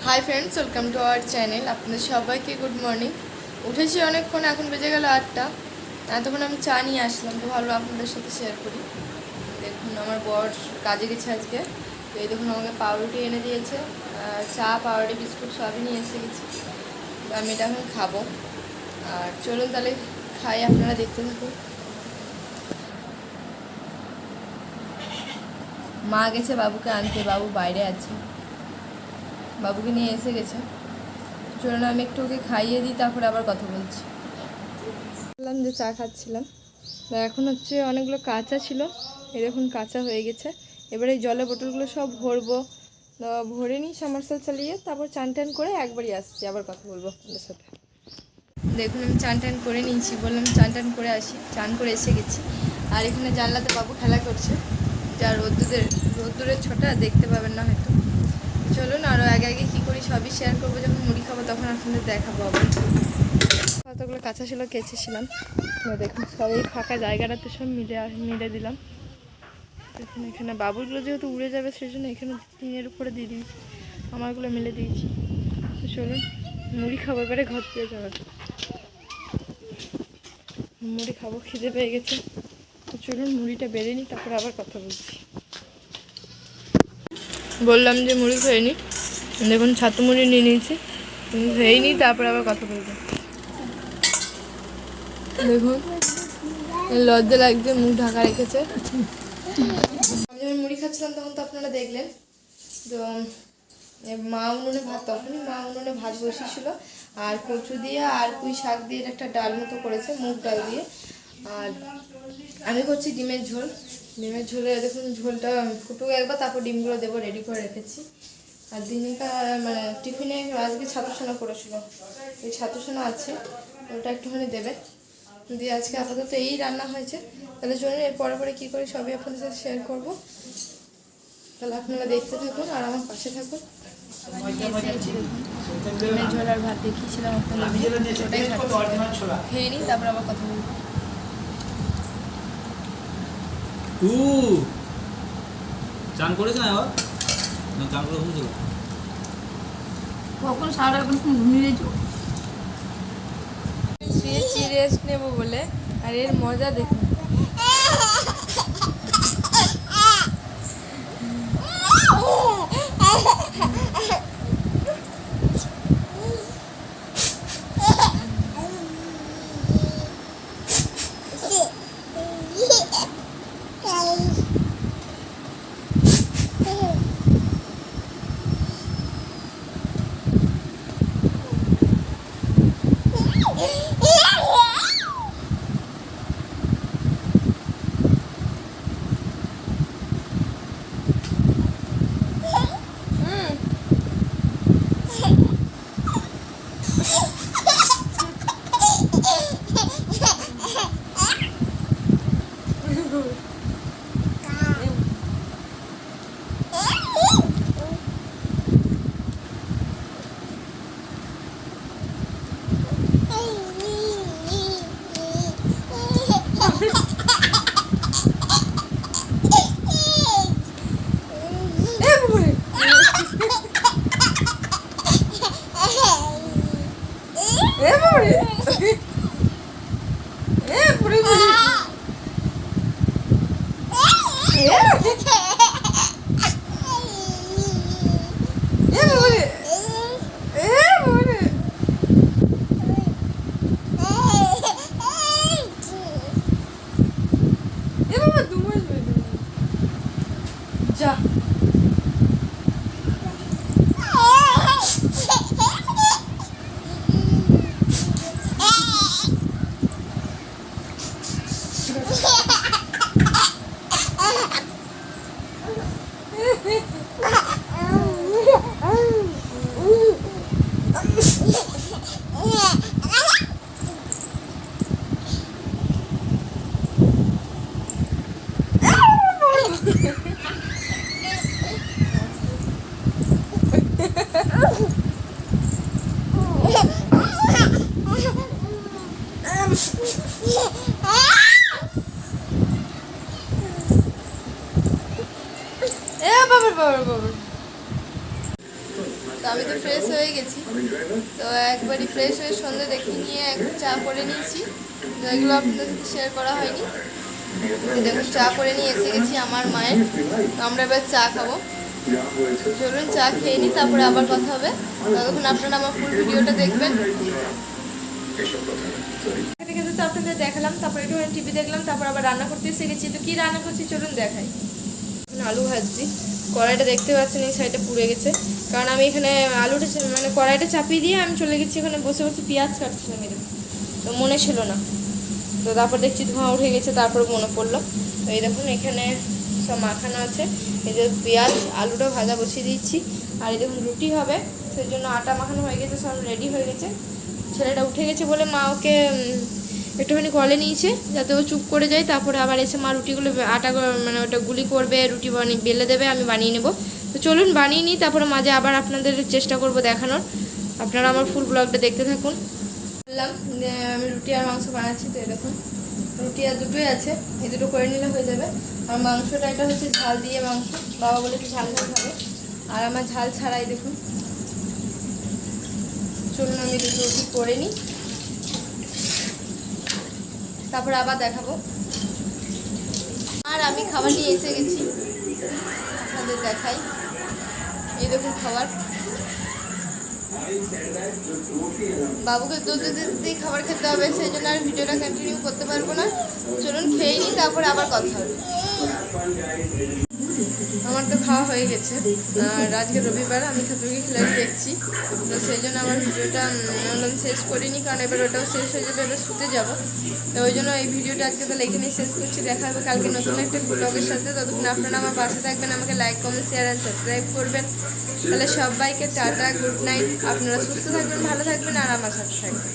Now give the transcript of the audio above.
Hi friends, welcome to our channel. আপনাদের সবাইকে good morning. উঠেছি অনেকক্ষণ, এখন বেজে গেল 8টা। এতক্ষণ আমি চা নিয়ে আসলাম, তো ভালো আপনাদের সাথে শেয়ার করি। দেখুন, আমার বর কাজে গেছে আজকে, তো এই দেখুন আমাকে পাউরুটি এনে দিয়েছে, চা, পাউরুটি, বিস্কুট সবই নিয়ে এসে গেছি। তো আমি এটা এখন খাবো। আর চলুন তাহলে খাই, আপনারা দেখতে থাকুন। মা গেছে বাবুকে আনতে, বাবু বাইরে আছে, বাবুকে নিয়ে এসে গেছে। চলুন আমি একটু ওকে খাইয়ে দিই, তারপরে আবার কথা বলছি। বললাম যে চা খাচ্ছিলাম, তো এখন হচ্ছে অনেকগুলো কাঁচা ছিল, এই দেখুন কাঁচা হয়ে গেছে। এবারে এই জলের বোতলগুলো সব ভরবো, ভরে নিই সামারসেল চালিয়ে, তারপর চান টান করে একবারই আসছি, আবার কথা বলবো আপনাদের সাথে। দেখুন আমি চান টান করে নিয়েছি, বললাম চান টান করে আসি, চান করে এসে গেছি। আর এখানে জানলাতে বাবু খেলা করছে, যা রোদ্দুরের ছোটা দেখতে পাবেন না হয়তো। চলুন আরও আগে আগে কী করি সবই শেয়ার করবো, যখন মুড়ি খাবো তখন আপনাদের দেখাবো আবার। কতগুলো কাঁচা ছিল কেচেছিলাম, দেখুন সব এই ফাঁকা জায়গাটাতে সব মিলে দিলাম। দেখুন এখানে বাবুরগুলো যেহেতু উড়ে যাবে, সেই জন্য এখানে টিনের উপরে দিয়ে দিয়েছি, আমারগুলো মিলে দিয়েছি। তো চলুন মুড়ি খাবো, এবারে ঘর দিয়ে যাবে, মুড়ি খাবো, খিদে পেয়ে গেছে। তো চলুন মুড়িটা বেড়ে নিই, তারপরে আবার কথা বলছি। বললাম যে মুড়ি খেয়ে নিই, দেখুন ছাতু মুড়ি নিয়ে নিয়েছি, খেয়ে নিই তারপর আবার কথা বলবো। দেখুন লজ্জা লাগছে, মুখ ঢাকা রেখেছে। আমি যখন মুড়ি খাচ্ছিলাম তখন তো আপনারা দেখলেন, তো মা উনুনে ভাত বসিয়েছিল, আর কচু দিয়ে আর পুঁই শাক দিয়ে একটা ডাল মতো করেছে, মুগ ডাল দিয়ে। আর আমি করছি ডিমের ঝোল। ডিমের ঝোলে দেখুন ঝোলটা ফুটুক একবার, তারপর ডিমগুলো দেবো, রেডি করে রেখেছি। আর দিনকা মানে টিফিনে আজকে ছাতুসোনা করেছিল, এই ছাতুসোনা আছে, ওটা একটুখানি দেবে দিয়ে। আজকে আপাতত এই রান্না হয়েছে। তাহলে চলুন এর পরে কী করি সবই আপনাদের সাথে শেয়ার করবো। তাহলে আপনারা দেখতে থাকুন আর আমার পাশে থাকুন। ডিমের ঝোল আর ভাত দেখিয়েছিলাম আপনাদের, খেয়ে নিই তারপর আবার কথা বলবো। চান করেছ না আবার? না চান করে ঘুমিয়েছিল? কখন সারা রাত ঘুমিয়েছো? শুয়েছি রেস্ট নেবো বলে, আর এর মজা দেখুন। যা ফ্রেশ হয়ে গেছি। তো একবারই ফ্রেশ হয়ে সন্ধ্যে দেখে নিয়ে একটু চা করে নিয়েছি। তো এগুলো আপনাদের সাথে শেয়ার করা হয়নি। তো দেখুন চা করে নিয়ে এসে গেছি আমার মায়ের। তো আমরা এবার চা খাবো। চলুন চা খেয়ে নিই, তারপরে আবার কথা হবে। ততক্ষণ আপনারা আমার ফুল ভিডিওটা দেখবেন। খেতে খেতে তো আপনাদের দেখালাম, তারপরে একটু টিভি দেখলাম, তারপর আবার রান্না করতে এসে গেছি। তো কী রান্না করছি চলুন দেখাই। আলু ভাজছি, কড়াইটা দেখতে পাচ্ছেন এই সাইডে পুড়ে গেছে, কারণ আমি এখানে আলুটা মানে কড়াইটা চাপিয়ে দিয়ে আমি চলে গেছি এখানে বসে বসে পেঁয়াজ কাটছিলাম এরকম, তো মনে ছিল না। তো তারপর দেখছি ধোঁয়া উঠে গেছে, তারপর মনে পড়লো। তো এই দেখুন এখানে সব মাখানো আছে, এই যে পেঁয়াজ আলুটা ভাজা বসিয়ে দিচ্ছি। আর এই দেখুন রুটি হবে, সেই জন্য আটা মাখানো হয়ে গেছে, সব রেডি হয়ে গেছে। ছেলেটা উঠে গেছে বলে মা ওকে একটুখানি কলে নিয়েছে যাতে ও চুপ করে যায়। তারপরে আবার এসে মা রুটিগুলো আটা মানে ওটা গুলি করবে, রুটি বানিয়ে বেলে দেবে, আমি বানিয়ে নেব। তো চলুন বানিয়ে নিই, তারপরে মাঝে আবার আপনাদের চেষ্টা করব দেখানোর। আপনারা আমার ফুল ব্লগটা দেখতে থাকুন। বললাম যে আমি রুটি আর মাংস বানাচ্ছি। তো দেখুন রুটি আর দুটোই আছে, এই দুটো করে নিলে হয়ে যাবে। আর মাংসটা এটা হচ্ছে ঝাল দিয়ে মাংস, বাবা বলেছে ঝাল ঝাল খাবে, আর আমার ঝাল ছাড়াই। দেখুন চলুন আমি দুটো রুটি করে নিই, তারপরে আবার দেখাবো। আর আমি খাবার নিয়ে এসে গেছি, আপনাদের দেখাই। এই দেখুন খাবার, বাবুকে দুধ দিয়ে খাবার খেতে হবে, সেই জন্য আর ভিডিওটা কন্টিনিউ করতে পারবো না। চলুন খেয়ে নিই, তারপরে আবার কথা হবে। আমার তো খাওয়া হয়ে গেছে, আর আজকে রবিবার, আমি খাতুকে খেলে দেখছি। তো সেই জন্য আমার ভিডিওটা শেষ করিনি, কারণ এবার ওটাও শেষ হয়ে যাবে, এবার শুতে যাবো। তো ওই জন্য এই ভিডিওটা আজকে তাহলে এখানেই শেষ করছি। দেখা হবে কালকে নতুন একটা ব্লগের সাথে। ততক্ষণ আপনারা আমার পাশে থাকবেন, আমাকে like comment share and subscribe করবেন। তাহলে সবাইকে টাটা, গুড নাইট। আপনারা সুস্থ থাকবেন, ভালো থাকবেন, আর আমার সাথে থাকবেন।